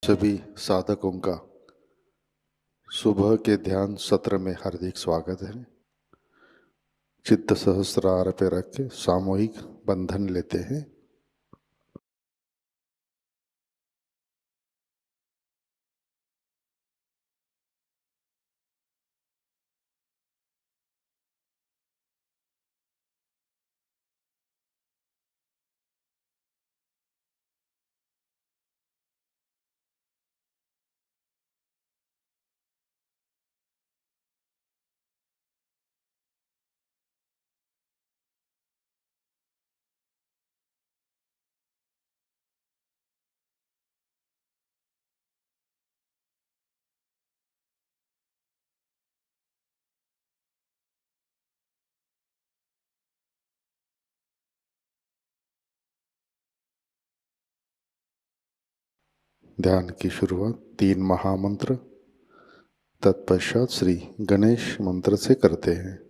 सभी साधकों का सुबह के ध्यान सत्र में हार्दिक स्वागत है। चित्त सहस्रार पे रख के सामूहिक बंधन लेते हैं। ध्यान की शुरुआत 3 महामंत्र तत्पश्चात श्री गणेश मंत्र से करते हैं।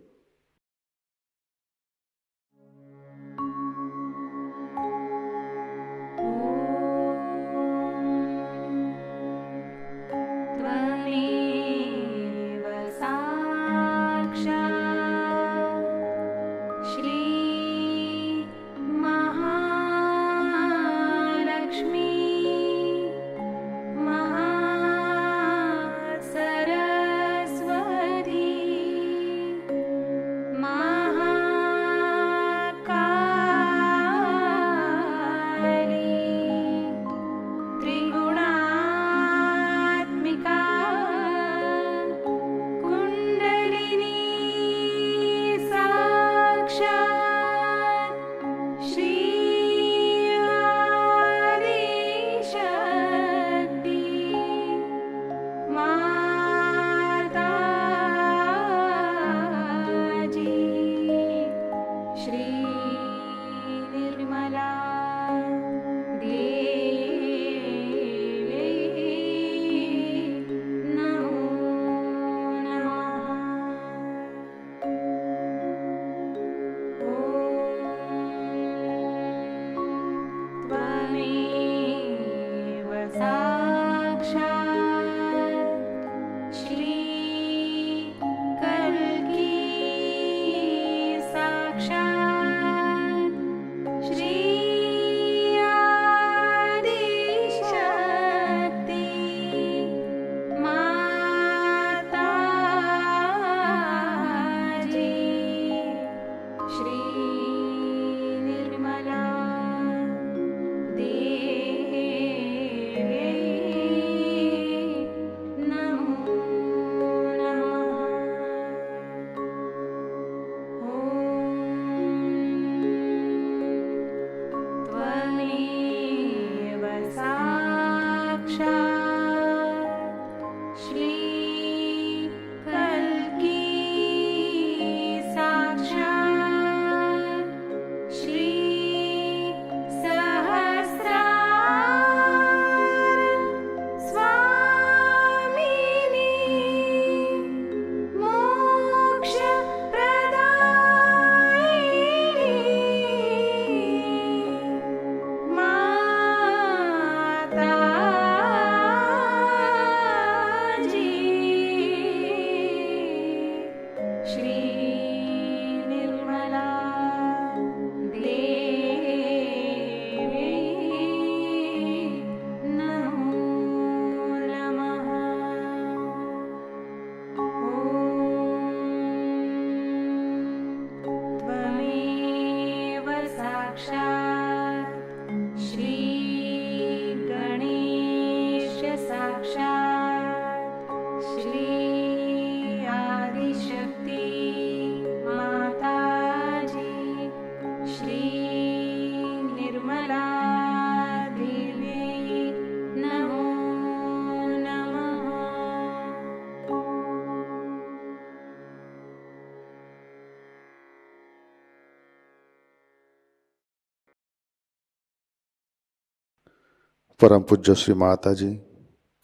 परम पूज्य श्री माता जी,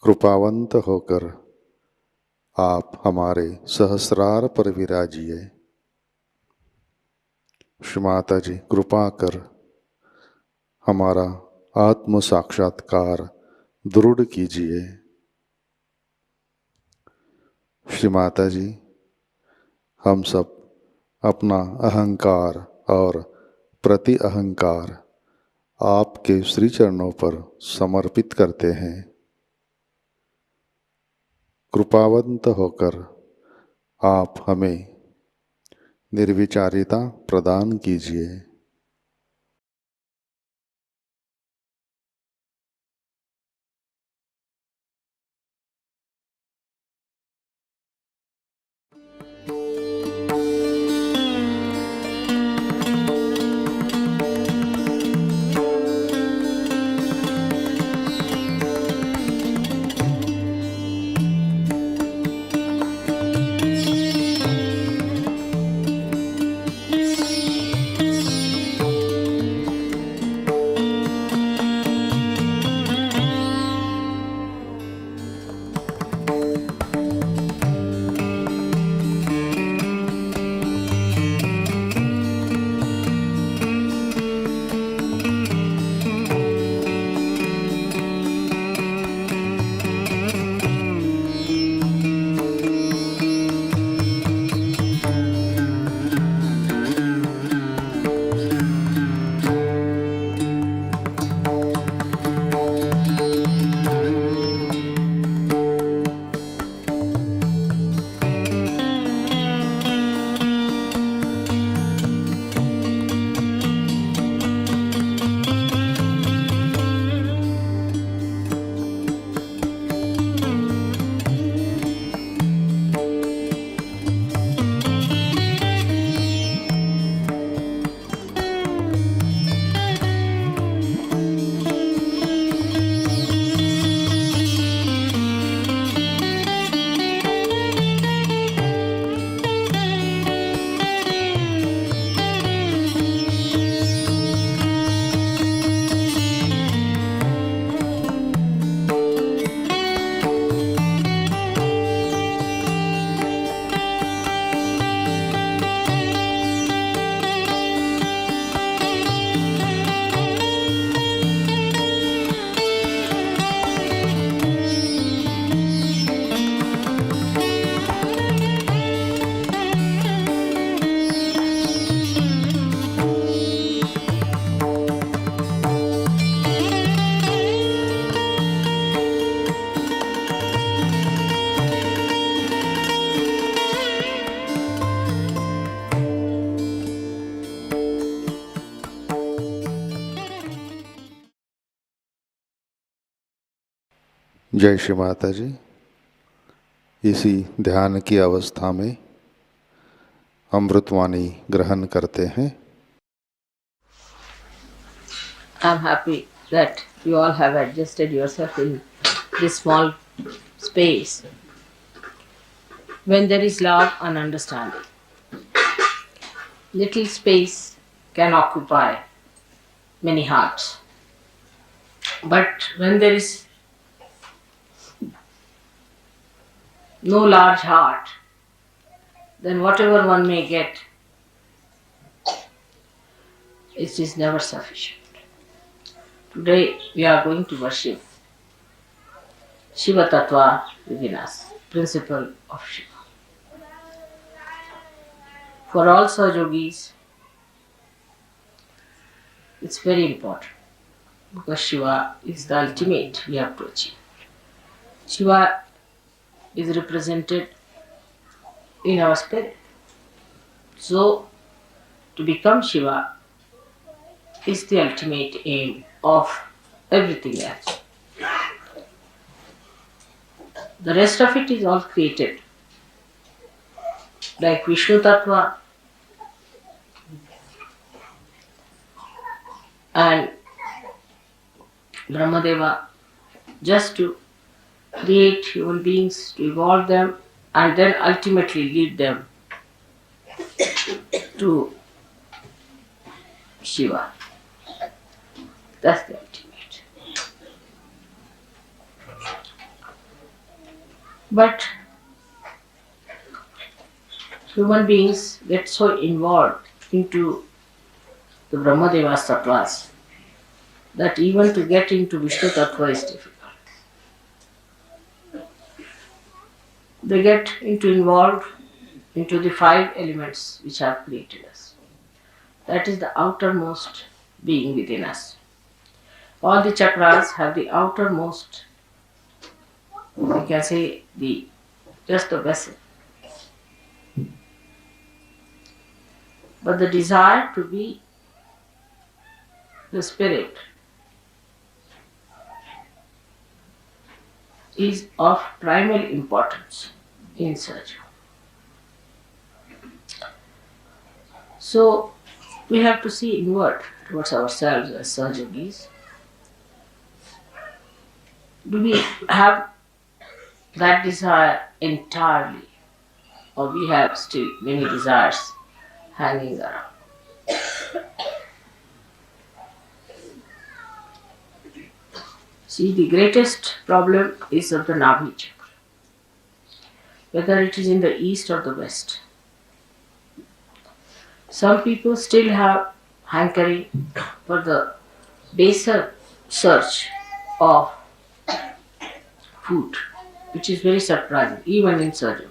कृपावंत होकर आप हमारे सहस्रार पर विराजिए। श्री माता जी, कृपा कर हमारा आत्म साक्षात्कार दृढ़ कीजिए। श्री माता जी, हम सब अपना अहंकार और प्रति अहंकार आपके श्री चरणों पर समर्पित करते हैं। कृपावंत होकर आप हमें निर्विचारिता प्रदान कीजिए। जय श्री माता जी। इसी ध्यान की अवस्था में अमृतवाणी ग्रहण करते हैं। I'm happy that you all have adjusted yourself in this small space when there is love and understanding. Little space can occupy many hearts, but when there is no large heart, then whatever one may get, it is never sufficient. Today we are going to worship Shiva Tattva within us, principle of Shiva. For all Sahajogis, it's very important because Shiva is the ultimate we have to achieve. Shiva is represented in our spirit. So, to become Shiva is the ultimate aim of everything else. The rest of it is all created. Like Vishnu Tattva and Brahmadeva, just to create human beings, to evolve them, and then ultimately lead them to Shiva. That's the ultimate. But human beings get so involved into the Brahmadeva's tattvas that even to get into Vishnu Tattva is difficult. they get involved into the five elements which have created us. That is the outermost being within us. All the chakras have the outermost, we can say, just the vessel. But the desire to be the spirit is of primal importance in surgery. So we have to see inward towards ourselves as surgeons. Do we have that desire entirely, or we have still many desires hanging around? See, the greatest problem is of the Nabhi chakra, whether it is in the east or the west. Some people still have hankering for the baser search of food, which is very surprising, even in surgery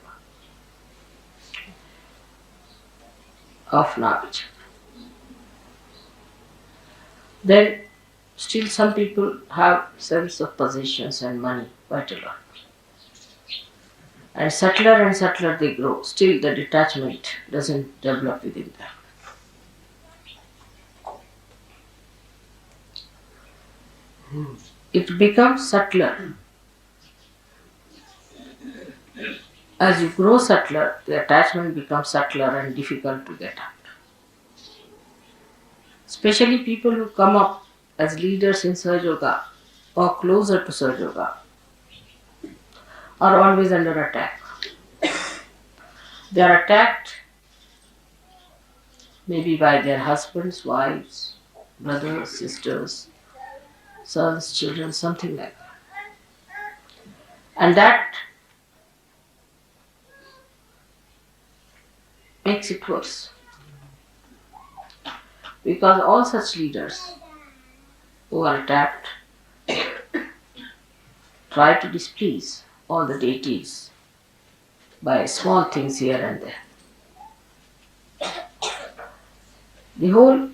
of Nabhi chakra. Then still some people have sense of possessions and money quite a lot. And subtler they grow. Still the detachment doesn't develop within them. It becomes subtler. As you grow subtler, the attachment becomes subtler and difficult to get out. Especially people who come up as leaders in Sahaja Yoga or closer to Sahaja Yoga are always under attack. They are attacked maybe by their husbands, wives, brothers, sisters, sons, children, something like that. And that makes it worse. Because all such leaders who are attacked try to displease all the deities by small things here and there. The whole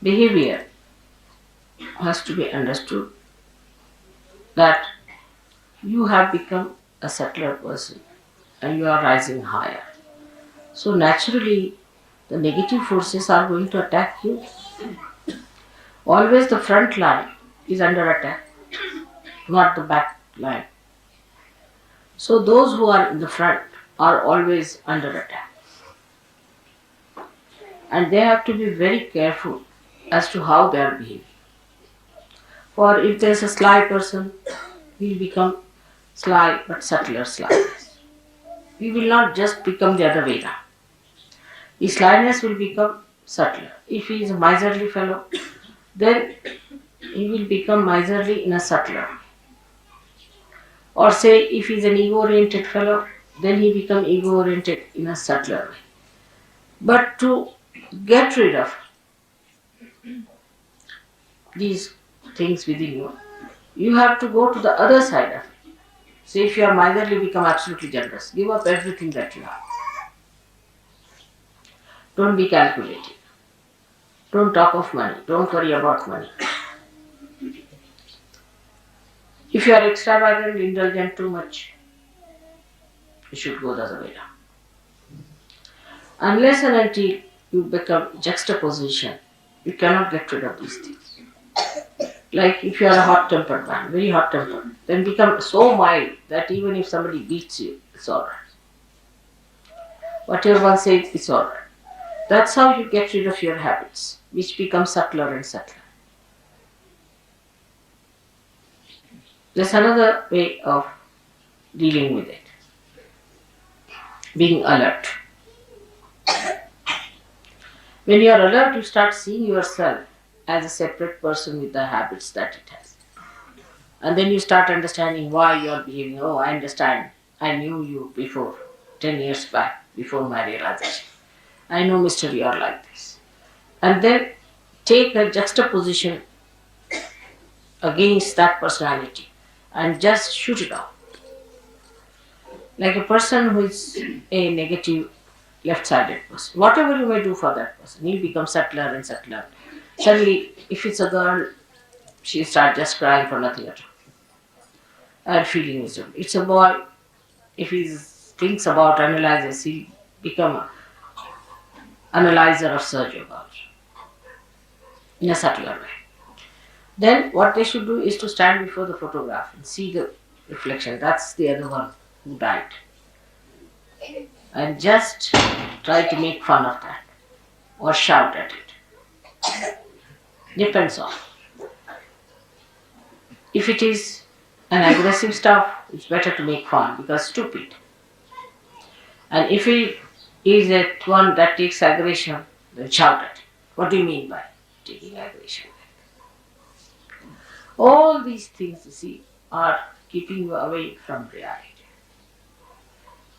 behavior has to be understood that you have become a subtler person and you are rising higher. So naturally, the negative forces are going to attack you. Always the front line is under attack, not the back line. So those who are in the front are always under attack. And they have to be very careful as to how they are behaving. For if there is a sly person, we will become sly but subtler slyness. We will not just become the other way now. His slyness will become subtler. If he is a miserly fellow, then he will become miserly in a subtler. Or say, if he is an ego-oriented fellow, then he becomes ego-oriented in a subtler way. But to get rid of these things within you, you have to go to the other side of it. Say, if you are miserly, become absolutely generous. Give up everything that you have. Don't be calculating. Don't talk of money. Don't worry about money. If you are extravagant, indulgent too much, you should go the other way down. Unless and until you become juxtaposition, you cannot get rid of these things. Like if you are a hot-tempered man, very hot-tempered, then become so mild that even if somebody beats you, it's alright. Whatever one says, it's alright. That's how you get rid of your habits, which become subtler and subtler. There's another way of dealing with it. Being alert. When you are alert, you start seeing yourself as a separate person with the habits that it has. And then you start understanding why you are behaving. Oh, I understand. I knew you before, 10 years back, before my realization. I know, Mr. You are like this. And then take a juxtaposition against that personality and just shoot it out. Like a person who is a negative left-sided person. Whatever you may do for that person, he becomes subtler and subtler. Suddenly, if it's a girl, she starts just crying for nothing at all and feeling miserable. It's a boy, if he thinks about analyzes, he become an analyzer of Sergio Gauss in a subtler way. Then what they should do is to stand before the photograph and see the reflection. That's the other one who died. And just try to make fun of that or shout at it. Depends on. If it is an aggressive stuff, it's better to make fun because stupid. And if it is at one that takes aggression, then shout at it. What do you mean by taking aggression? All these things, you see, are keeping you away from reality.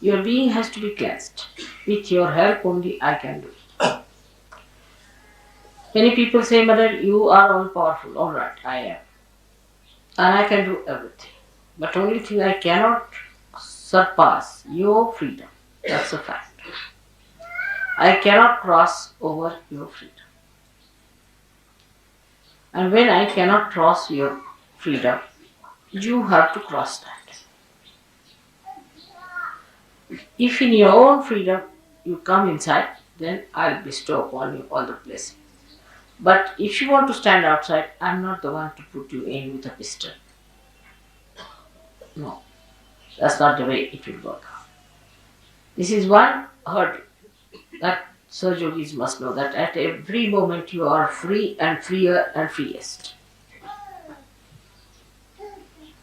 Your being has to be cleansed. With your help only I can do it. Many people say, Mother, you are all powerful. All right, I am. And I can do everything. But only thing I cannot surpass your freedom. That's a fact. I cannot cross over your freedom. And when I cannot cross your freedom, you have to cross that. If in your own freedom you come inside, then I'll bestow upon you all the blessings. But if you want to stand outside, I'm not the one to put you in with a pistol. No, that's not the way it will work out. This is one hurdle that Sir Yogis must know, that at every moment you are free and freer and freest.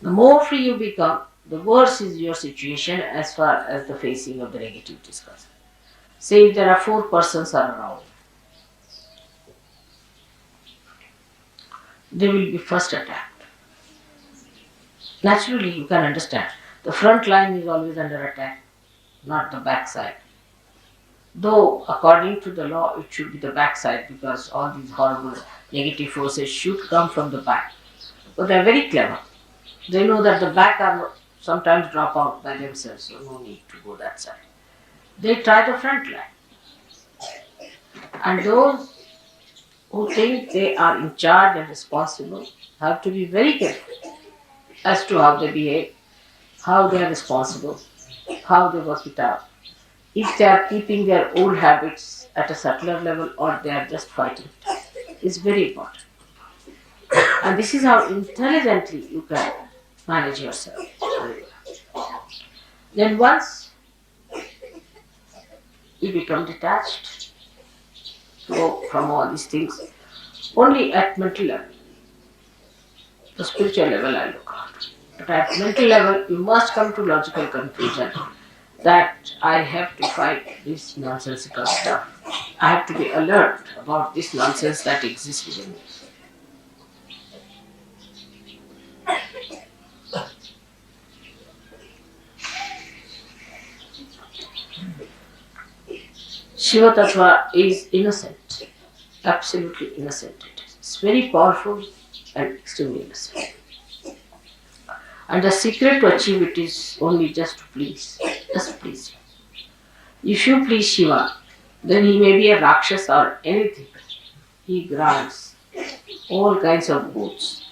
The more free you become, the worse is your situation as far as the facing of the negativity is concerned. Say if there are 4 persons are around, they will be first attacked. Naturally, you can understand. The front line is always under attack, not the back side. Though, according to the law, it should be the back side because all these horrible negative forces should come from the back. But they are very clever. They know that the back are sometimes drop out by themselves, so no need to go that side. They try the front line. And those who think they are in charge and responsible have to be very careful as to how they behave, how they are responsible, how they work it out. If they are keeping their old habits at a subtler level or they are just fighting, is very important. And this is how intelligently you can manage yourself. Then once you become detached from all these things, only at mental level, the spiritual level I look at. But at mental level, you must come to logical conclusion that I have to fight this nonsensical stuff. I have to be alert about this nonsense that exists within me. Shiva Tattva is innocent, absolutely innocent. It's very powerful and extremely innocent. And the secret to achieve it is only just to please, just please him. If you please Shiva, then he may be a Rakshasa or anything. He grants all kinds of boons.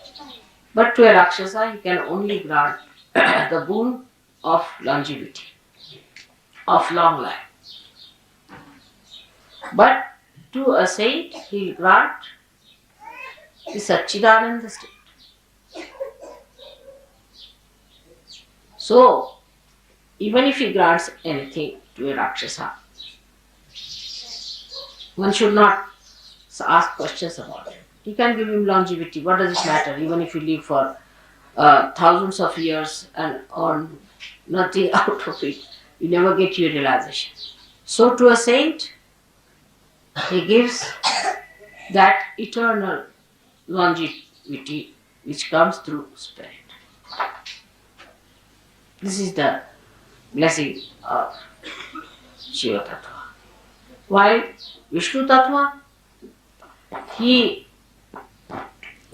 But to a Rakshasa, he can only grant the boon of longevity, of long life. But to a saint, he will grant the Satchidananda state. So, even if he grants anything to a Rakshasa, one should not ask questions about it. He can give him longevity. What does it matter? Even if you live for thousands of years and earn nothing out of it, you never get your realization. So to a saint, he gives that eternal longevity which comes through spirit. This is the blessing of Shiva Tattva. While Vishnu Tattva, he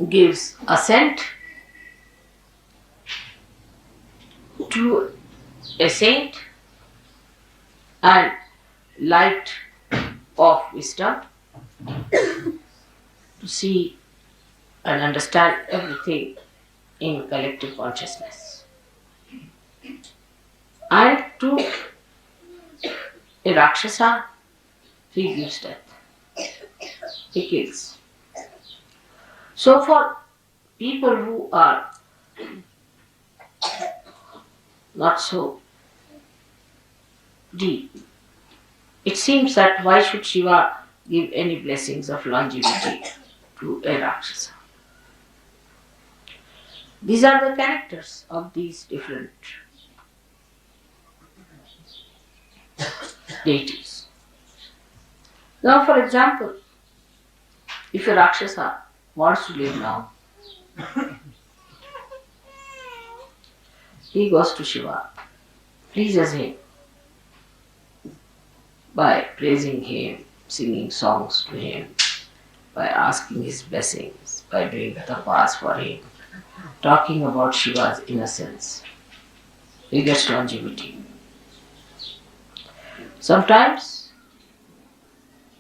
gives assent to a saint and light of wisdom to see and understand everything in collective consciousness. And to a Rakshasa, he gives death. He kills. So for people who are not so deep, it seems that why should Shiva give any blessings of longevity to a Rakshasa? These are the characters of these different deities. Now, for example, if a Rakshasa wants to live now, he goes to Shiva, pleases him by praising him, singing songs to him, by asking his blessings, by doing tapas for him, talking about Shiva's innocence. He gets longevity. Sometimes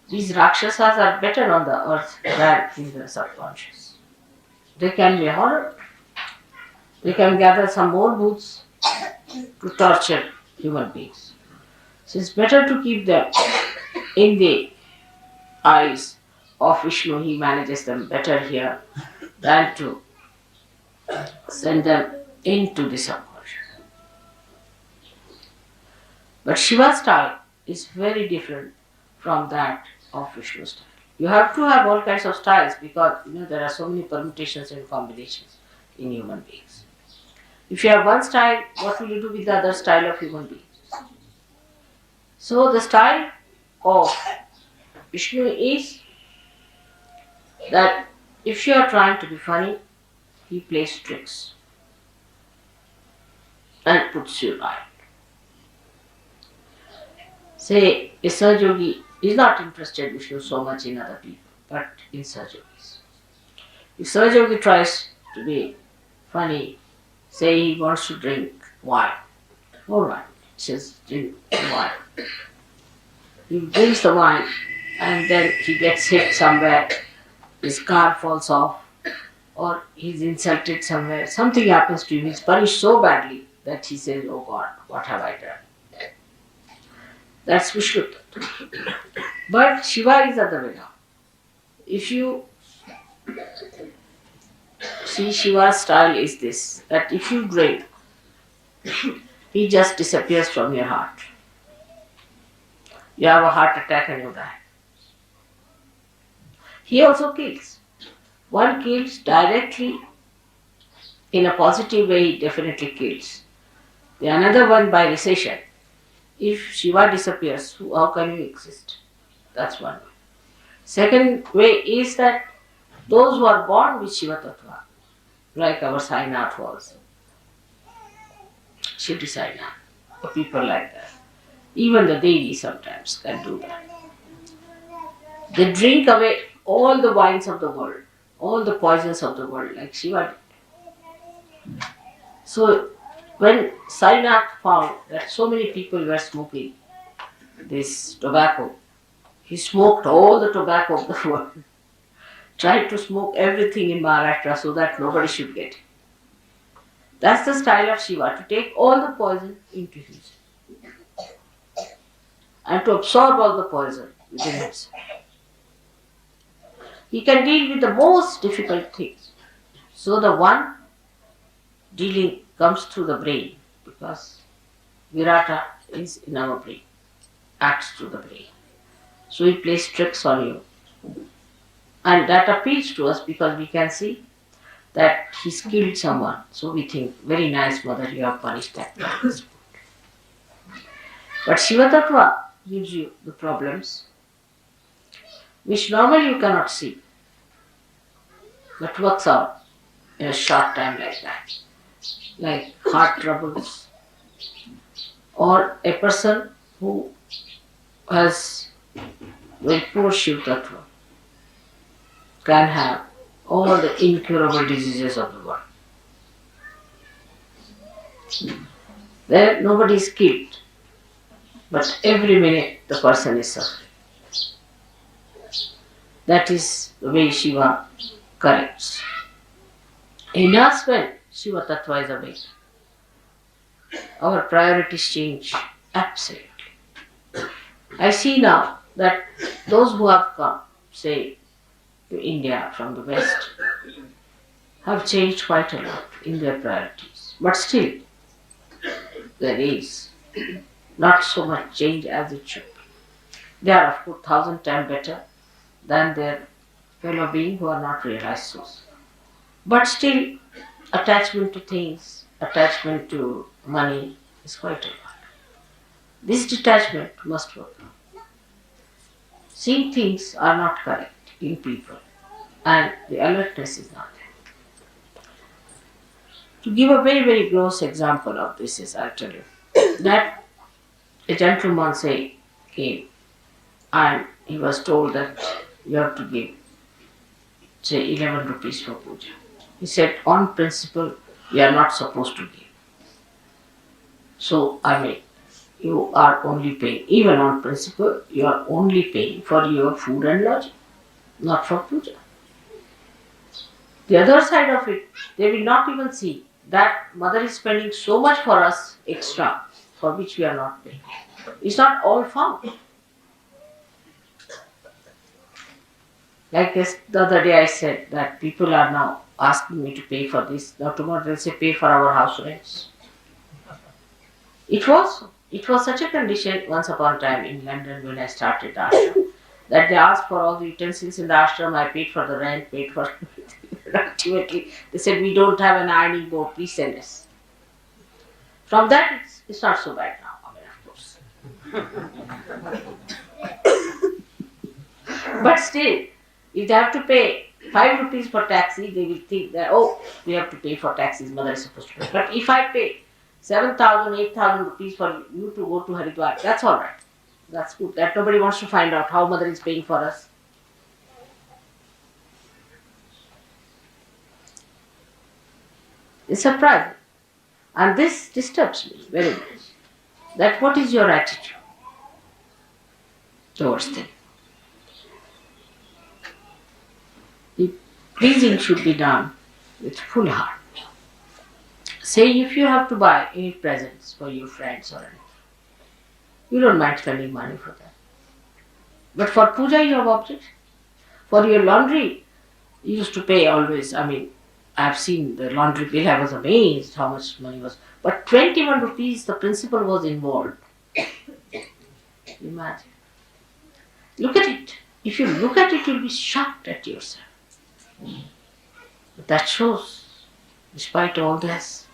these Rakshasas are better on the earth than in the subconscious. They can be horror. They can gather some more booths to torture human beings. So it's better to keep them in the eyes of Vishnu. He manages them better here than to send them into the subconscious. But Shiva's style is very different from that of Vishnu's style. You have to have all kinds of styles because there are so many permutations and combinations in human beings. If you have one style, what will you do with the other style of human beings? So the style of Vishnu is that if you are trying to be funny, he plays tricks and puts you right. Say, a Sahaja is not interested Vishnu so much in other people, but in Sahajogis. If Sahaja tries to be funny, say he wants to drink wine, alright, he says drink wine. He drinks the wine and then he gets hit somewhere, his car falls off, or he's insulted somewhere, something happens to him, he's punished so badly that he says, oh God, what have I done? That's Vishnu. But Shiva is other way around. If you see, Shiva's style is this, that if you drink, he just disappears from your heart. You have a heart attack and you die. He also kills. One kills directly in a positive way, he definitely kills. The another one by recession. If Shiva disappears, how can you exist? That's one way. Second way is that those who are born with Shiva Tattva, like our Sainath was, Shivdi Sainath, or people like that. Even the Devi sometimes can do that. They drink away all the wines of the world, all the poisons of the world, like Shiva did. So, when Sainath found that so many people were smoking this tobacco, he smoked all the tobacco of the world, tried to smoke everything in Maharashtra so that nobody should get it. That's the style of Shiva, to take all the poison into himself and to absorb all the poison within himself. He can deal with the most difficult things. So the one dealing comes through the brain, because Virata is in our brain, acts through the brain. So he plays tricks on you. And that appeals to us because we can see that he's killed someone. So we think, very nice mother, you have punished that man. But Shiva Tattva gives you the problems which normally you cannot see, but works out in a short time like that. Like heart troubles, or a person who has very poor Shiva Tattva can have all the incurable diseases of the world. There nobody is killed, but every minute the person is suffering. That is the way Shiva corrects. In us, when Shiva Tattva is awake, our priorities change absolutely. I see now that those who have come, say, to India from the West, have changed quite a lot in their priorities. But still, there is not so much change as it should be. They are, of course, 1,000 times better than their fellow beings who are not realized souls. But still, attachment to things, attachment to money is quite a lot. This detachment must work. Seeing things are not correct in people and the alertness is not there. To give a very, very gross example of this is, I'll tell you, that a gentleman came and he was told that you have to give, say, 11 rupees for puja. He said, on principle, you are not supposed to give. So, you are only paying, even on principle, you are only paying for your food and lodging, not for puja. The other side of it, they will not even see that mother is spending so much for us extra, for which we are not paying. It's not all found. Like this, the other day I said that people are now asking me to pay for this. Now tomorrow they'll say pay for our house rents. It was such a condition once upon a time in London when I started the ashram that they asked for all the utensils in the ashram. I paid for the rent, paid for ultimately they said we don't have an ironing board, please send us. From that it's not so bad now, of course. But still, if they have to pay 5 rupees for taxi, they will think that, oh, we have to pay for taxis, mother is supposed to pay. But if I pay 7,000, 8,000 rupees for you to go to Haridwar, that's all right. That's good. That nobody wants to find out how mother is paying for us. It's surprising. And this disturbs me very much. That what is your attitude towards them? The pleasing should be done with full heart. Say if you have to buy any presents for your friends or anything, you don't mind spending money for that. But for puja you have objection. For your laundry, you used to pay always. I've seen the laundry bill, I was amazed how much money was. But 21 rupees, the principal was involved. Imagine. Look at it. If you look at it, you'll be shocked at yourself. But that shows, despite all this,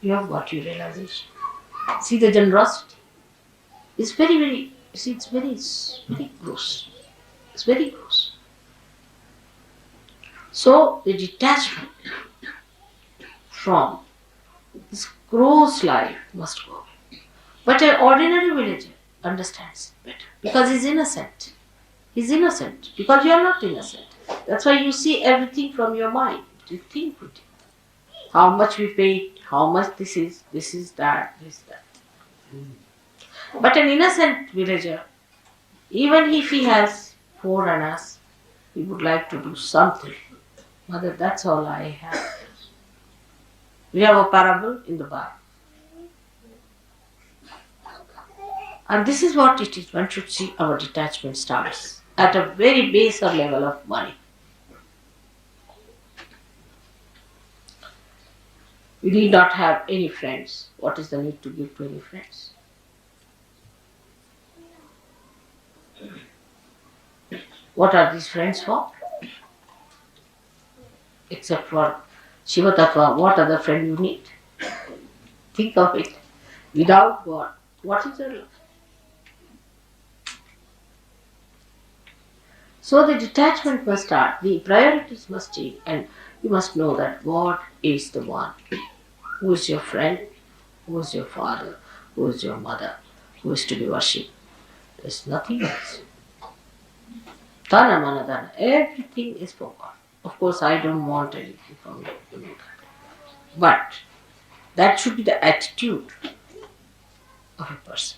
you have got your realization. See the generosity. It's very, very, it's very gross. It's very gross. So the detachment from this gross life must go. But an ordinary villager understands it better because he's innocent. He's innocent because you are not innocent. That's why you see everything from your mind. You think with it. How much we paid, how much this is that, this, that. But an innocent villager, even if he has 4 annas, he would like to do something. Mother, that's all I have. We have a parable in the Bible. And this is what it is. One should see our detachment starts at a very baser level of money. We need not have any friends. What is the need to give to any friends? What are these friends for? Except for Shiva Tattva, what other friend you need? Think of it. Without God, what is your love? So the detachment must start, the priorities must change, and you must know that God is the one who is your friend, who is your father, who is your mother, who is to be worshipped. There is nothing else. Tana mana dana, everything is for God. Of course, I don't want anything from you, you know that. But that should be the attitude of a person.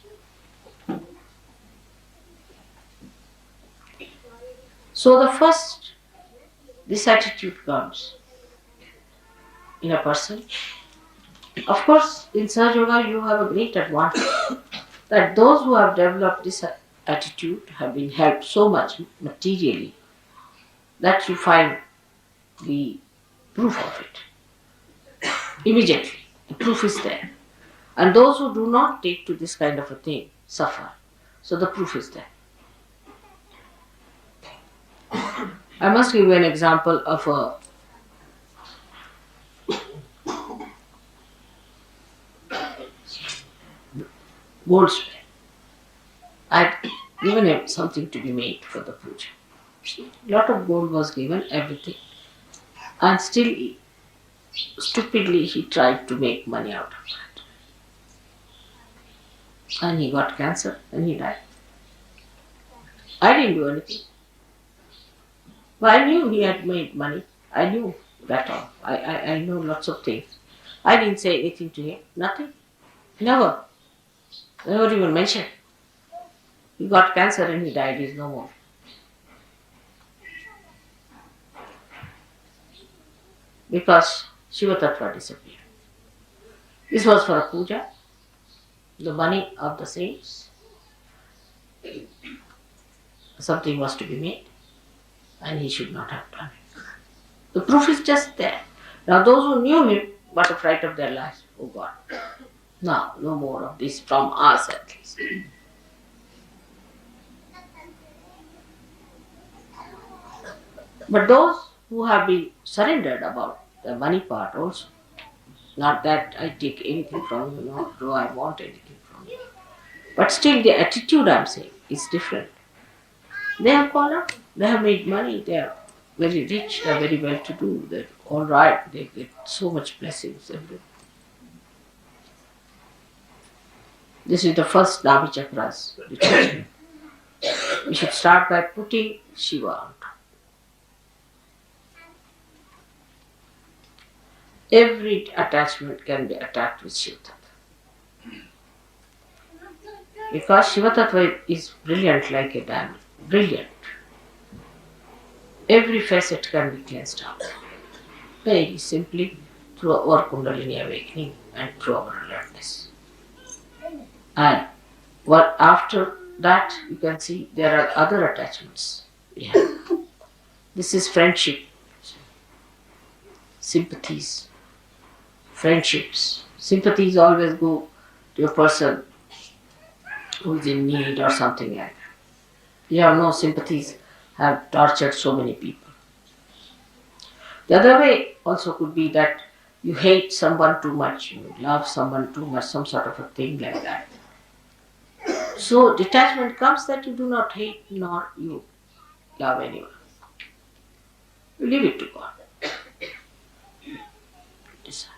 So the first, this attitude comes in a person. Of course, in Sahaja Yoga you have a great advantage that those who have developed this attitude have been helped so much materially that you find the proof of it immediately. The proof is there. And those who do not take to this kind of a thing suffer. So the proof is there. I must give you an example of a goldsmith. I had given him something to be made for the puja. A lot of gold was given, everything. And still, stupidly, he tried to make money out of that. And he got cancer and he died. I didn't do anything. But I knew he had made money. I knew that all. I know lots of things. I didn't say anything to him. Nothing. Never. Never even mentioned. He got cancer and he died. He's no more. Because Shiva Tattva disappeared. This was for a puja. The money of the saints. Something was to be made. And he should not have done it. The proof is just there. Now those who knew him got a fright of their lives. Oh God. Now, no more of this from us at least. But those who have been surrendered about the money part also, not that I take anything from you, nor do I want anything from you. But still the attitude I'm saying is different. They have gone up, they have made money, they are very rich, they are very well to do, they're all right, they get so much blessings. This is the first Nabhi Chakras detachment. We should start by putting Shiva on top. Every attachment can be attacked with Shiva Tattva. Because Shiva Tattva is brilliant like a diamond. Brilliant. Every facet can be cleansed out. Very simply through our Kundalini awakening and through our alertness. And what after that you can see there are other attachments we have. This is friendship, sympathies, friendships. Sympathies always go to a person who is in need or something like that. You have no sympathies, have tortured so many people. The other way also could be that you hate someone too much, you love someone too much, some sort of a thing like that. So detachment comes that you do not hate nor you love anyone. You leave it to God. Decide.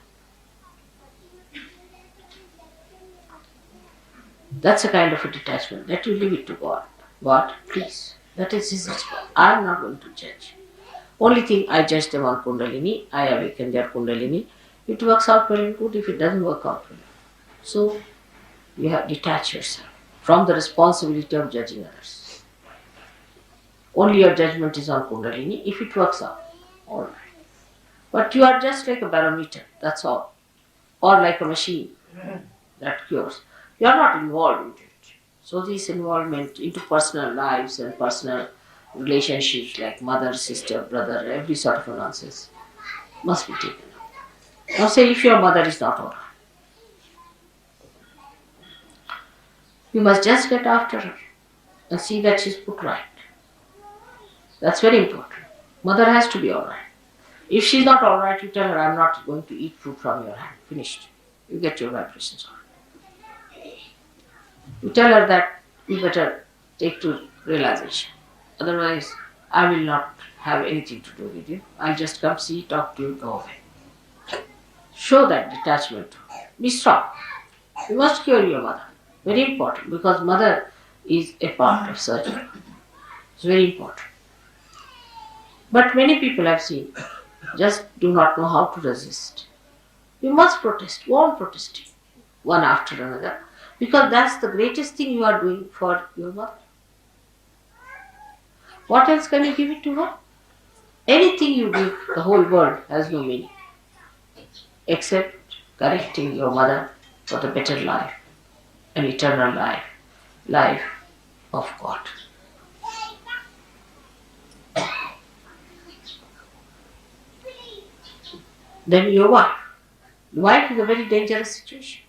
That's a kind of a detachment, that you leave it to God. God, please. That is His response. I am not going to judge. Only thing, I judge them on Kundalini, I awaken their Kundalini. It works out well and good, if it doesn't work out well. So, you have detached yourself from the responsibility of judging others. Only your judgment is on Kundalini, if it works out, alright. But you are just like a barometer, that's all. Or like a machine that cures. You are not involved in it. So this involvement into personal lives and personal relationships like mother, sister, brother, every sort of a nonsense must be taken up. Now say if your mother is not alright, you must just get after her and see that she's put right. That's very important. Mother has to be alright. If she's not alright, you tell her, I'm not going to eat fruit from your hand. Finished. You get your vibrations on. You tell her that you better take to realization. Otherwise, I will not have anything to do with you. I'll just come see, talk to you, go away. Show that detachment. Be strong. You must cure your mother. Very important, because mother is a part of surgery. It's very important. But many people I've seen just do not know how to resist. You must protest. Go on protesting. one after another, because that's the greatest thing you are doing for your mother. What else can you give it to her? Anything you give the whole world has no meaning except correcting your mother for the better life, an eternal life, life of God. Then your wife. The wife is a very dangerous situation.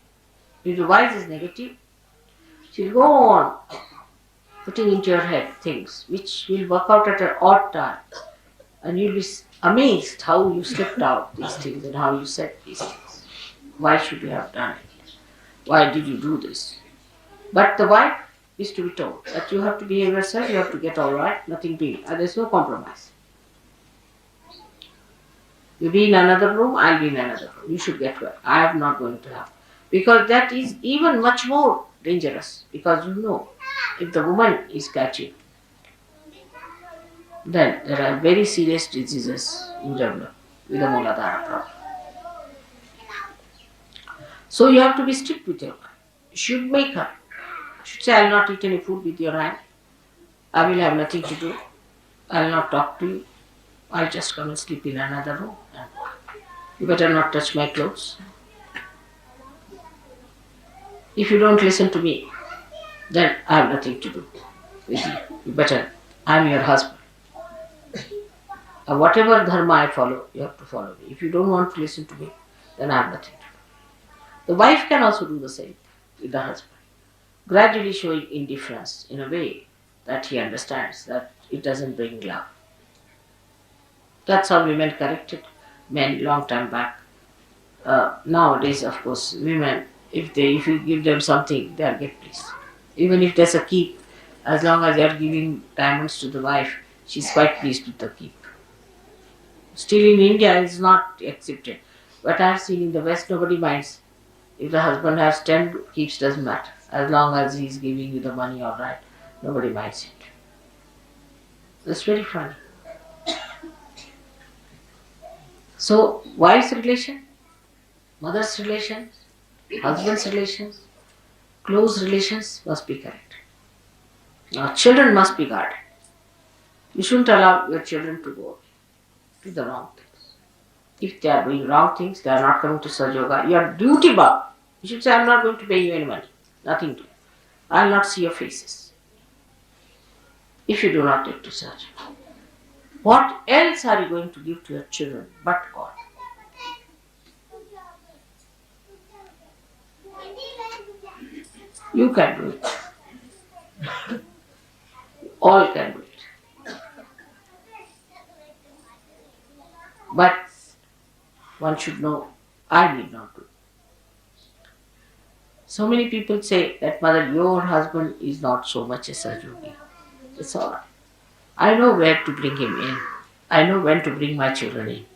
If the wife is negative, she'll go on putting into your head things which will work out at an odd time. And you'll be amazed how you slipped out these things and how you said these things. Why should you have done it? Why did you do this? But the wife is to be told that you have to behave yourself, you have to get all right, nothing big, and there's no compromise. You be in another room, I'll be in another room. You should get well. I am not going to have. Because that is even much more dangerous. Because you know, if the woman is catching, then there are very serious diseases you develop with the Muladhara problem. So you have to be strict with your wife. You should make her. You should say, I will not eat any food with your hand. I will have nothing to do. I will not talk to you. I'll just come and sleep in another room. You better not touch my clothes. If you don't listen to me, then I have nothing to do with you. You better, I'm your husband. Whatever dharma I follow, you have to follow me. If you don't want to listen to me, then I have nothing to do. The wife can also do the same with the husband, gradually showing indifference in a way that he understands that it doesn't bring love. That's how women corrected men long time back. Nowadays, of course, women, if you give them something, they are get pleased. Even if there's a keep, as long as they are giving diamonds to the wife, she's quite pleased with the keep. Still in India, it's not accepted. But I have seen in the West, nobody minds. If the husband has 10 keeps, doesn't matter. As long as he's giving you the money, all right, nobody minds it. That's very funny. So, wife's relation, mother's relations, husband's relations, close relations must be correct. Now, children must be guarded. You shouldn't allow your children to go to the wrong things. If they are doing wrong things, they are not coming to Sahaja Yoga, you are duty bound. You should say, I am not going to pay you any money. Nothing to do. I will not see your faces. If you do not take to Sahaja. What else are you going to give to your children but God? You can do it. All can do it. But one should know, I need not do it. So many people say that, Mother, your husband is not so much a Sahaja. It's all right. I know where to bring him in. I know when to bring my children in.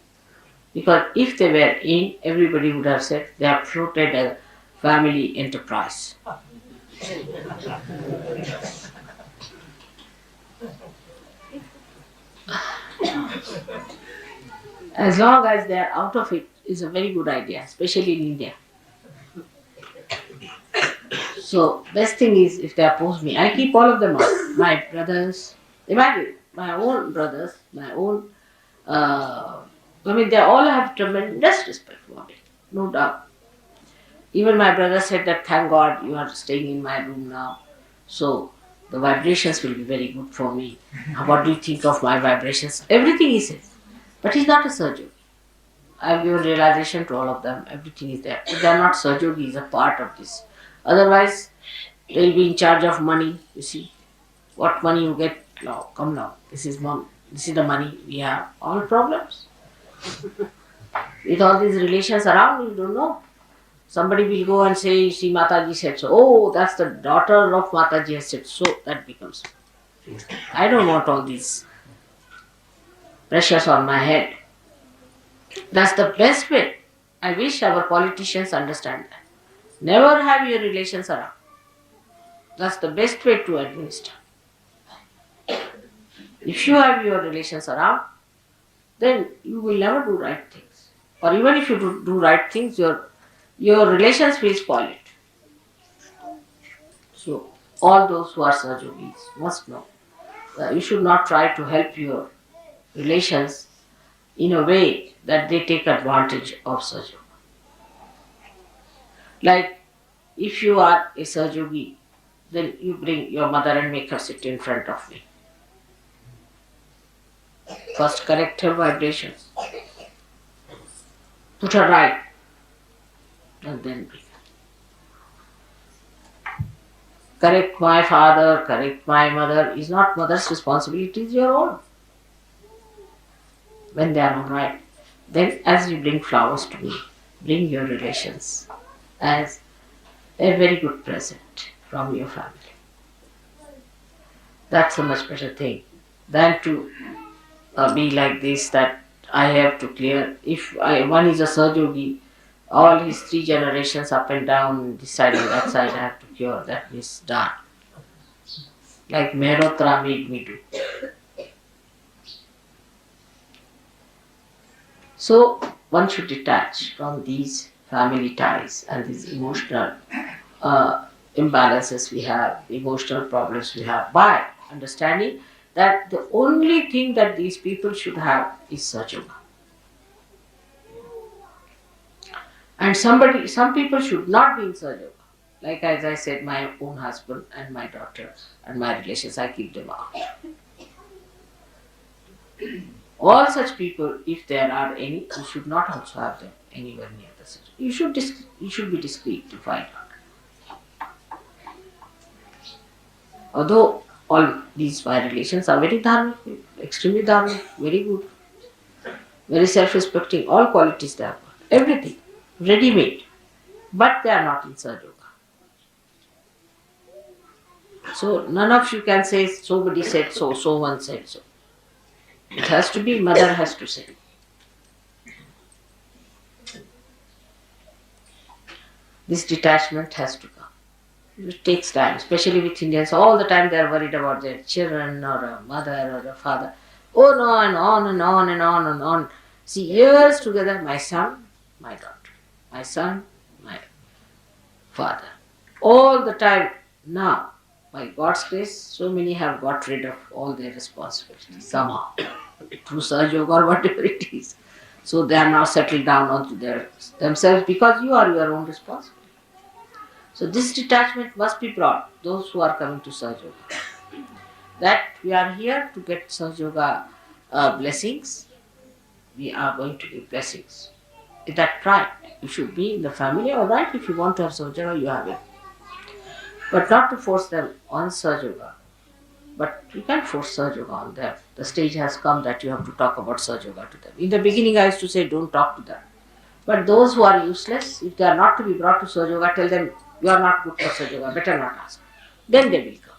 Because if they were in, everybody would have said they have floated a family enterprise. As long as they are out of it, is a very good idea, especially in India. So, best thing is if they oppose me, I keep all of them out. My brothers, imagine, my own brothers, they all have tremendous respect for me, no doubt. Even my brother said that, thank God you are staying in my room now, so the vibrations will be very good for me. What do you think of my vibrations? Everything he says. But he's not a surgeon. I have given realization to all of them, everything is there. But they are not surgeon, he is a part of this. Otherwise, they will be in charge of money, you see. What money you get, now, come now, this is the money we have, all problems. With all these relations around, you don't know. Somebody will go and say, see, Mataji said so. Oh, that's the daughter of Mataji has said so. That becomes. I don't want all these pressures on my head. That's the best way. I wish our politicians understand that. Never have your relations around. That's the best way to administer. If you have your relations around, then you will never do right things. Or even if you do right things, your relations will spoil it. So all those who are Sahajogis must know that you should not try to help your relations in a way that they take advantage of Sahajoga. Like if you are a Sahajogi, then you bring your mother and make her sit in front of me. First correct her vibrations, put her right, and then bring her. Correct my father, correct my mother is not mother's responsibility, it is your own. When they are all right, then as you bring flowers to me, bring your relations as a very good present from your family. That's a much better thing than to be like this that I have to clear. If one is a Sahajogi, all his 3 generations up and down, this side and that side I have to cure, that is done. Like Mehrotra made me do. So one should detach from these family ties and these emotional imbalances we have, emotional problems we have, by understanding that the only thing that these people should have is Sahajoga. And some people should not be in Sahajoga. Like as I said, my own husband and my daughter and my relations, I keep them out. All such people, if there are any, you should not also have them anywhere near the Sahajoga. You should be discreet to find out. Although all these my relations are very dharmic, extremely dharmic, very good, very self-respecting, all qualities they have got, everything, ready-made, but they are not in Sahajoga. So none of you can say somebody said so, so one said so. It has to be, mother has to say. This detachment has to come. It takes time, especially with Indians. All the time they are worried about their children or a mother or a father. Oh no, and on and on and on and on. See, years together, my son, my daughter. My son, my father. All the time now, by God's grace, so many have got rid of all their responsibilities somehow, through Sahajoga or whatever it is. So they are now settled down onto themselves because you are your own responsibility. So this detachment must be brought, those who are coming to Sahajoga. That we are here to get Sahajoga blessings, we are going to give blessings. With that pride, you should be in the family, alright, if you want to have Sahajoga, you have it. But not to force them on Sahajoga. But you can't force Sahajoga on them. The stage has come that you have to talk about Sahajoga to them. In the beginning I used to say don't talk to them. But those who are useless, if they are not to be brought to Sahajoga, tell them you are not good for Sahajoga, better not ask. Then they will come.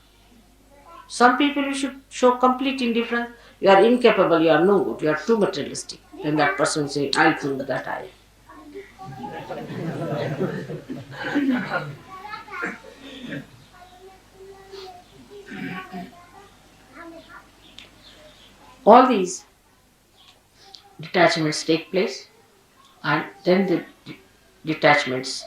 Some people you should show complete indifference. You are incapable, you are no good, you are too materialistic. Then that person will say, I'll prove that I am. All these detachments take place, and then the detachments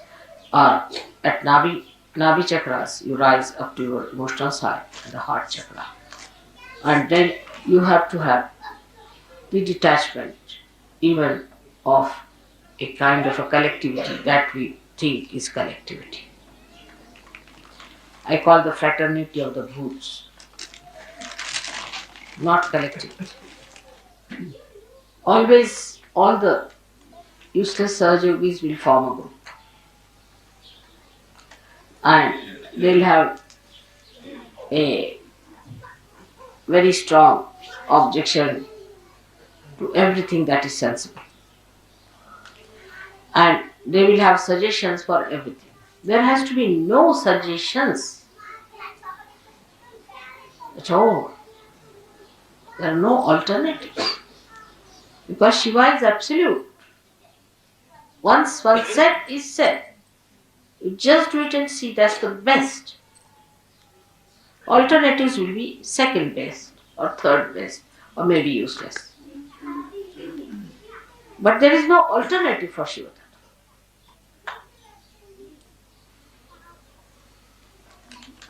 are at Nabi chakras. You rise up to your emotional side, the heart chakra, and then you have to have the detachment even of a kind of a collectivity that we think is collectivity. I call the fraternity of the bhoots, not collectivity. Always all the useless Sahajogis will form a group. And they'll have a very strong objection to everything that is sensible. And they will have suggestions for everything. There has to be no suggestions at all. There are no alternatives. Because Shiva is absolute. Once one said is said. You just do it and see, that's the best. Alternatives will be second best or third best or maybe useless. But there is no alternative for Shiva Tattva.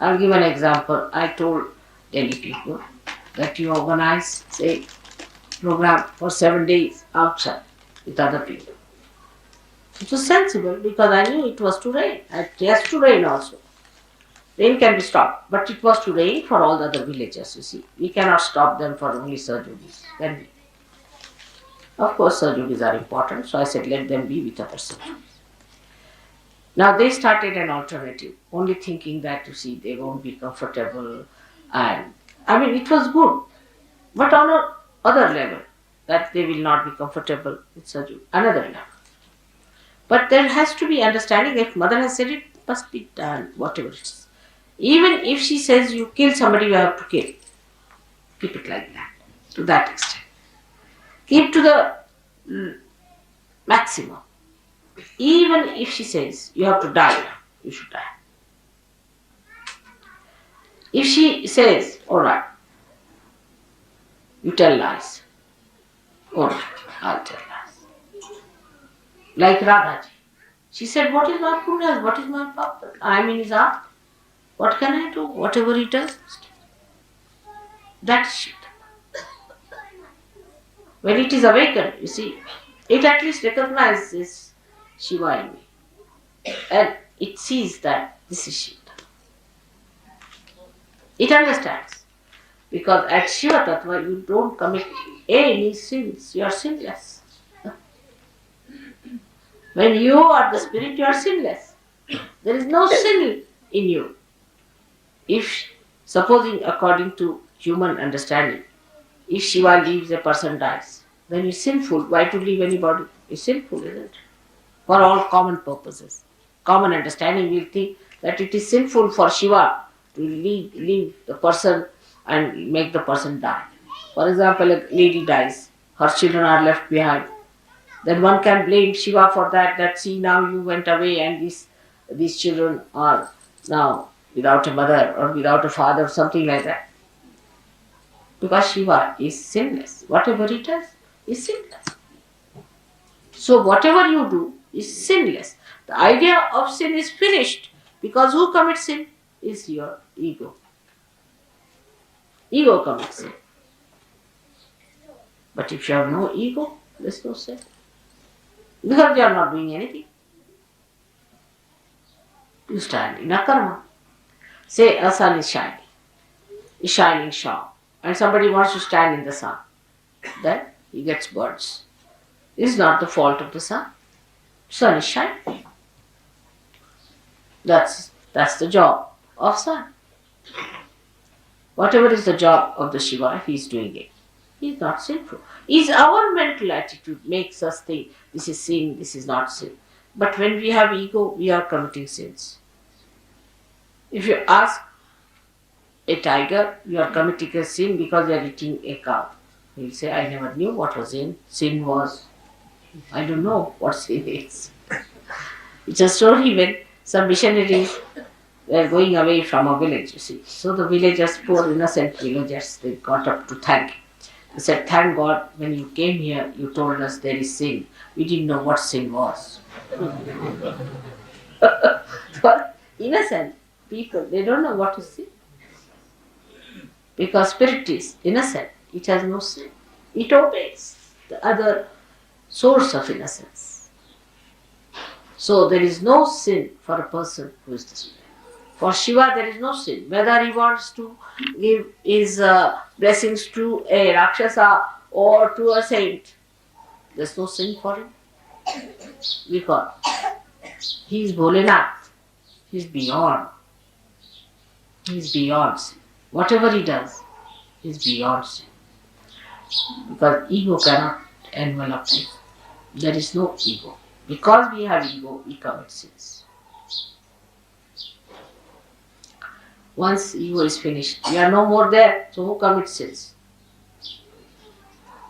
I'll give an example. I told Delhi people that you organize, say, program for 7 days outside with other people. It was sensible because I knew it was to rain. Yes, to rain also. Rain can be stopped, but it was to rain for all the other villages, you see. We cannot stop them for only Sarjogis, can we? Of course, Sarjogis are important, so I said let them be with other Sarjogis. Now they started an alternative, only thinking that, you see, they won't be comfortable. And I mean, it was good, but on a other level, that they will not be comfortable with Sarjogi, another level. But there has to be understanding. If mother has said it, must be done, whatever it is. Even if she says you kill somebody, you have to kill. Keep it like that, to that extent. Keep to the maximum. Even if she says you have to die, you should die. If she says, alright, you tell lies, alright, I'll tell lies. Like Radhaji. She said, what is my punya? What is my papa? I am in his heart. What can I do? Whatever he does. That's shit. When it is awakened, you see, it at least recognizes Shiva in me. And it sees that this is Shiva. It understands. Because at Shiva Tattva, you don't commit any sins. You are sinless. When you are the spirit, you are sinless. There is no sin in you. If, supposing according to human understanding, if Shiva leaves, a person dies, then it's sinful. Why to leave anybody? It's sinful, isn't it? For all common purposes. Common understanding will think that it is sinful for Shiva to leave the person and make the person die. For example, a lady dies, her children are left behind. Then one can blame Shiva for that see, now you went away and these children are now without a mother or without a father, something like that. Because Shiva is sinless. Whatever he does is sinless. So whatever you do is sinless. The idea of sin is finished because who commits sin is your ego. Ego commits sin. But if you have no ego, there is no sin. Because you are not doing anything. You stand in a karma. Say a sun is shining sharp, and somebody wants to stand in the sun. Then he gets birds. It is not the fault of the sun. Sun is shining. That's the job of sun. Whatever is the job of the Shiva, he is doing it. He is not sinful. It's our mental attitude makes us think this is sin, this is not sin. But when we have ego, we are committing sins. If you ask a tiger, you are committing a sin because you are eating a cow. He will say, I never knew what was sin. Sin was, I don't know what sin is. It's a story when some missionaries were going away from a village, you see. So the villagers, poor innocent villagers, they got up to thank him. They said, thank God, when you came here, you told us there is sin. We didn't know what sin was. For innocent people, they don't know what is sin. Because spirit is innocent, it has no sin. It obeys the other source of innocence. So there is no sin for a person who is the spirit. For Shiva there is no sin. Whether he wants to give his blessings to a Rakshasa or to a saint, there is no sin for him. Because he is Bholenath. He is beyond. He is beyond sin. Whatever he does is beyond sin. Because ego cannot envelop him. There is no ego. Because we have ego, we commit sins. Once ego is finished, we are no more there, so who commits sins?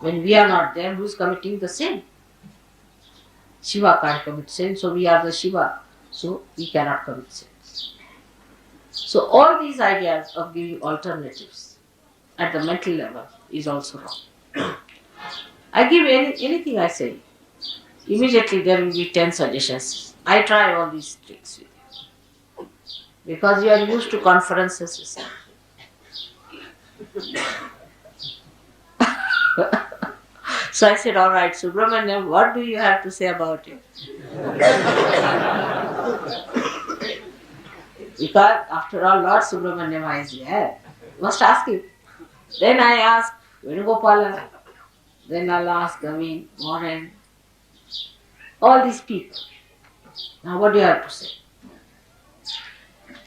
When we are not there, who is committing the sin? Shiva can't commit sin, so we are the Shiva, so we cannot commit sins. So all these ideas of giving alternatives at the mental level is also wrong. I give anything I say, immediately there will be 10 suggestions. I try all these tricks with you. because you are used to conferences. You see. So I said, all right, Subramanyam, what do you have to say about it? Because after all, Lord Subramanyam is there. Must ask him. Then I ask Venugopala. Then I'll ask Gavin, Warren, all these people. Now what do you have to say?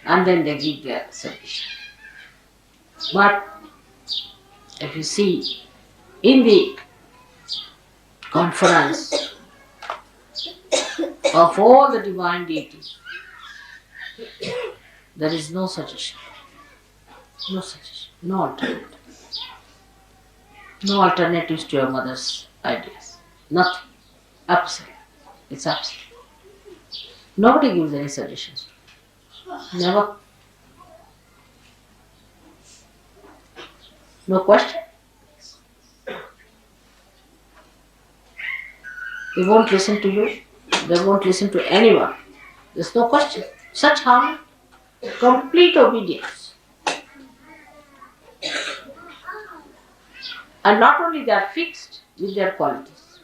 And then they give their submission. But if you see, in the conference of all the divine deities, there is no suggestion. No suggestion. No alternative. No alternatives to your mother's ideas. Nothing. Absolute. It's absolute. Nobody gives any suggestions. Never. No question. They won't listen to you. They won't listen to anyone. There's no question. Such harmony. Complete obedience. And not only they are fixed with their qualities.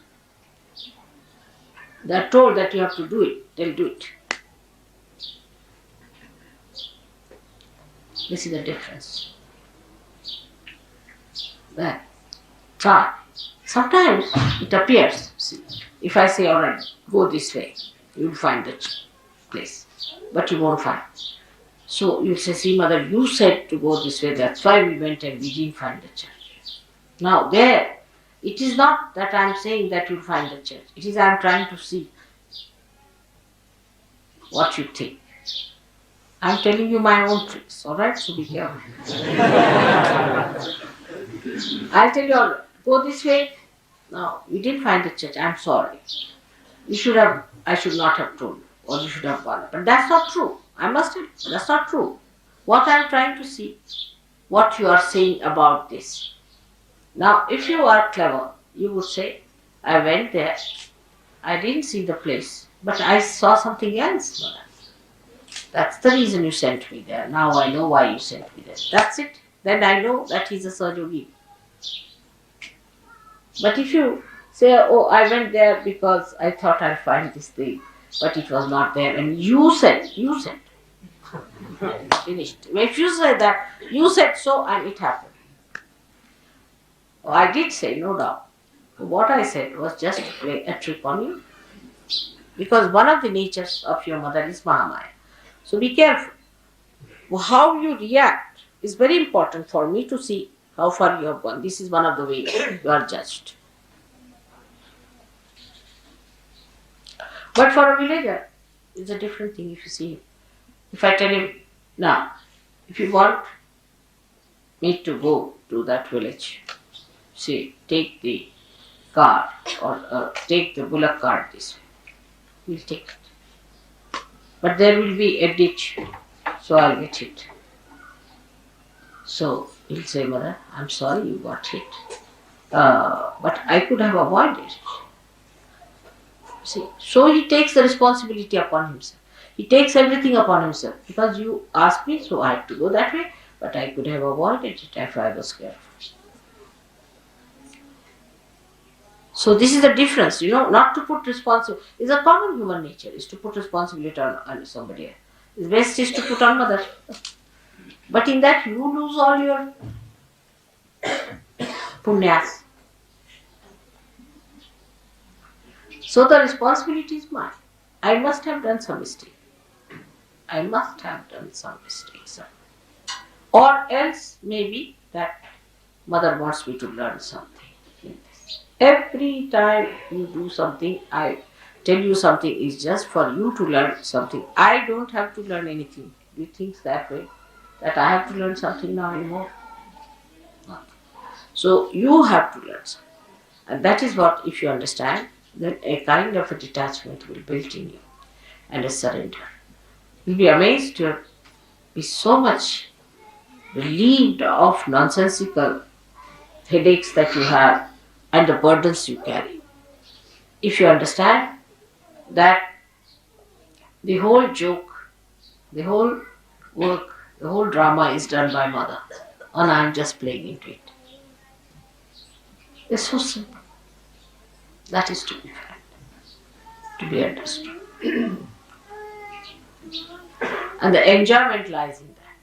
They are told that you have to do it. They'll do it. This is the difference. That try. Sometimes it appears. See, if I say, all right, go this way, you'll find the place. But you won't find. So you say, see, mother, you said to go this way, that's why we went and we didn't find the church. Now there, it is not that I am saying that you'll find the church. It is I am trying to see what you think. I am telling you my own tricks, alright? So be careful. I'll tell you, all right, go this way. No, we didn't find the church. I'm sorry. I should not have told you, or you should have gone. But that's not true. I must tell you, that's not true. What I'm trying to see, what you are saying about this. Now, if you are clever, you would say, I went there, I didn't see the place, but I saw something else. Mother. That's the reason you sent me there. Now I know why you sent me there. That's it. Then I know that he's a Sahajogi. But if you say, oh, I went there because I thought I'd find this thing, but it was not there, and you said, finished. If you say that, you said so and it happened. Oh, I did say, no doubt. What I said was just to play a trick on you. Because one of the natures of your mother is Mahamaya. So be careful. How you react is very important for me to see how far you have gone. This is one of the ways you are judged. But for a villager, it's a different thing if you see him. If I tell him, now, if you want me to go to that village, say, take the car or take the bullock cart this way, we'll take it. But there will be a ditch, so I'll get hit. So he'll say, Mother, I'm sorry you got hit, but I could have avoided it. See, so he takes the responsibility upon himself. He takes everything upon himself. Because you asked me, so I had to go that way, but I could have avoided it if I was careful. So this is the difference, not to put responsibility. It's a common human nature, is to put responsibility on somebody else. The best is to put on mother. But in that you lose all your punyas. So the responsibility is mine. I must have done some mistake. Or else maybe that mother wants me to learn something. Every time you do something, I tell you something is just for you to learn something. I don't have to learn anything. You think that way? That I have to learn something now anymore? Not. So you have to learn something. And that is what, if you understand, then a kind of a detachment will build in you and a surrender. You'll be amazed to be so much relieved of nonsensical headaches that you have and the burdens you carry. If you understand that the whole joke, the whole work, the whole drama is done by mother, and I am just playing into it. It's so simple. That is to be felt, to be understood. And the enjoyment lies in that,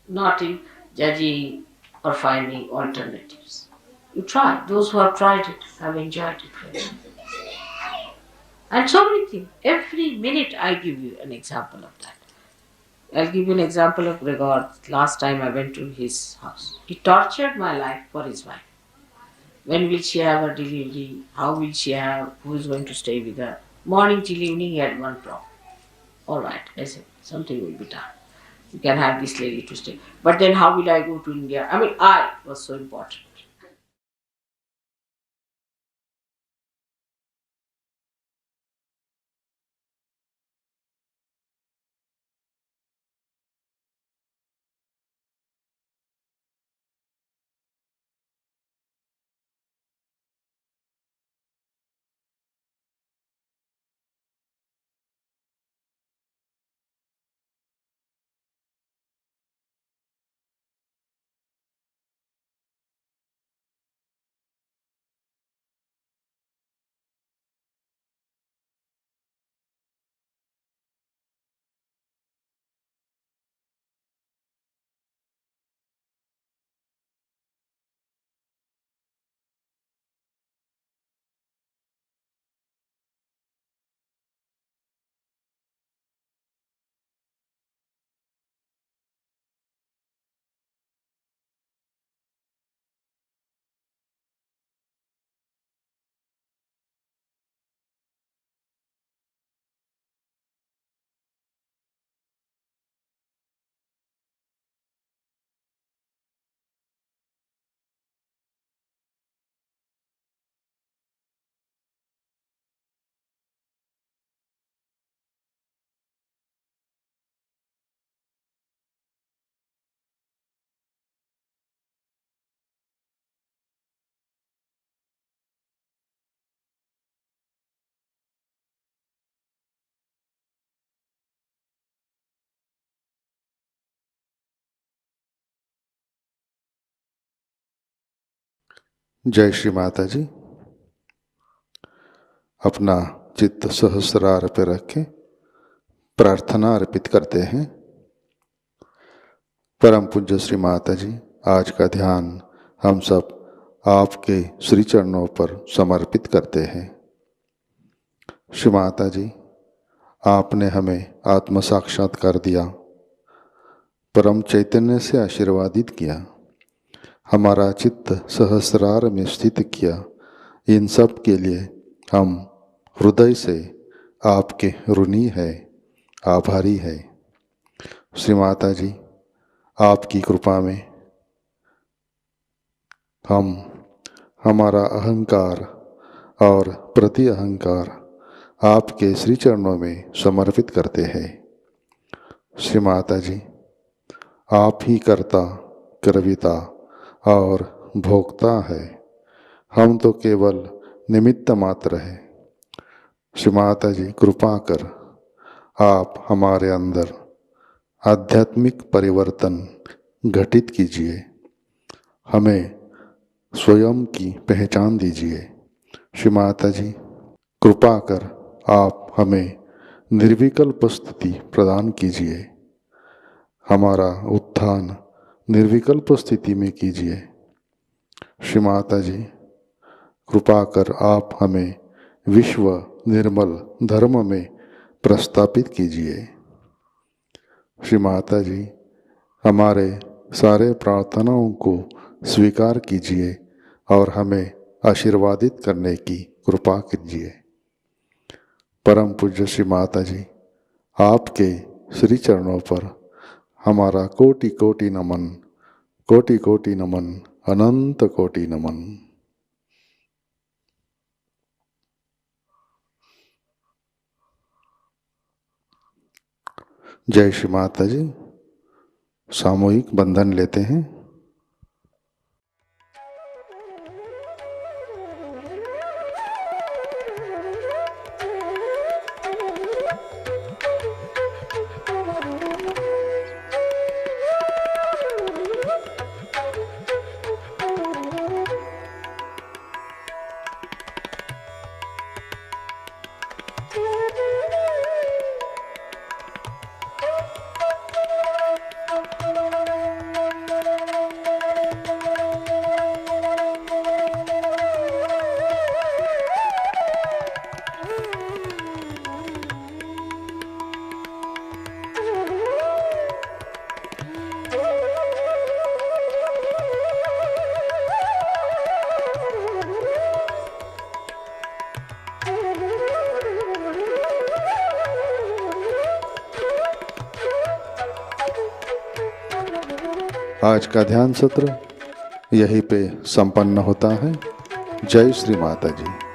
not in judging or finding alternatives. You try. Those who have tried it have enjoyed it very much. And so many things. Every minute I give you an example of that. I'll give you an example of Gregor. Last time I went to his house. He tortured my life for his wife. When will she have her delivery? How will she have? Who is going to stay with her? Morning till evening he had one problem. All right, I said, something will be done. You can have this lady to stay. But then how will I go to India? I mean, I was so important. जय श्री माता जी। अपना चित्त सहस्रार पे रखें, प्रार्थना अर्पित करते हैं। परम पूज्य श्री माता जी, आज का ध्यान हम सब आपके श्री चरणों पर समर्पित करते हैं। श्री माता जी, आपने हमें आत्म साक्षात्कार दिया, परम चैतन्य से आशीर्वादित किया, हमारा चित्त सहस्रार में स्थित किया। इन सब के लिए हम हृदय से आपके ऋणी है, आभारी है। श्री माता जी, आपकी कृपा में हम हमारा अहंकार और प्रति अहंकार आपके श्री चरणों में समर्पित करते हैं। श्री माता जी, आप ही कर्ता, कर्विता और भोक्ता है, हम तो केवल निमित्त मात्र है। श्री माता जी, कृपा कर आप हमारे अंदर आध्यात्मिक परिवर्तन घटित कीजिए, हमें स्वयं की पहचान दीजिए। श्री माता जी, कृपा कर आप हमें निर्विकल्प स्थिति प्रदान कीजिए, हमारा उत्थान निर्विकल्प स्थिति में कीजिए। श्री माता जी, कृपा कर आप हमें विश्व निर्मल धर्म में प्रस्थापित कीजिए। श्री माता जी, हमारे सारे प्रार्थनाओं को स्वीकार कीजिए और हमें आशीर्वादित करने की कृपा कीजिए। परम पूज्य श्री माता जी, आपके श्री चरणों पर हमारा कोटि कोटि नमन, कोटि कोटि नमन, अनंत कोटि नमन। जय श्री माता जी। सामूहिक बंधन लेते हैं। आज का ध्यान सत्र यहीं पे संपन्न होता है। जय श्री माता जी।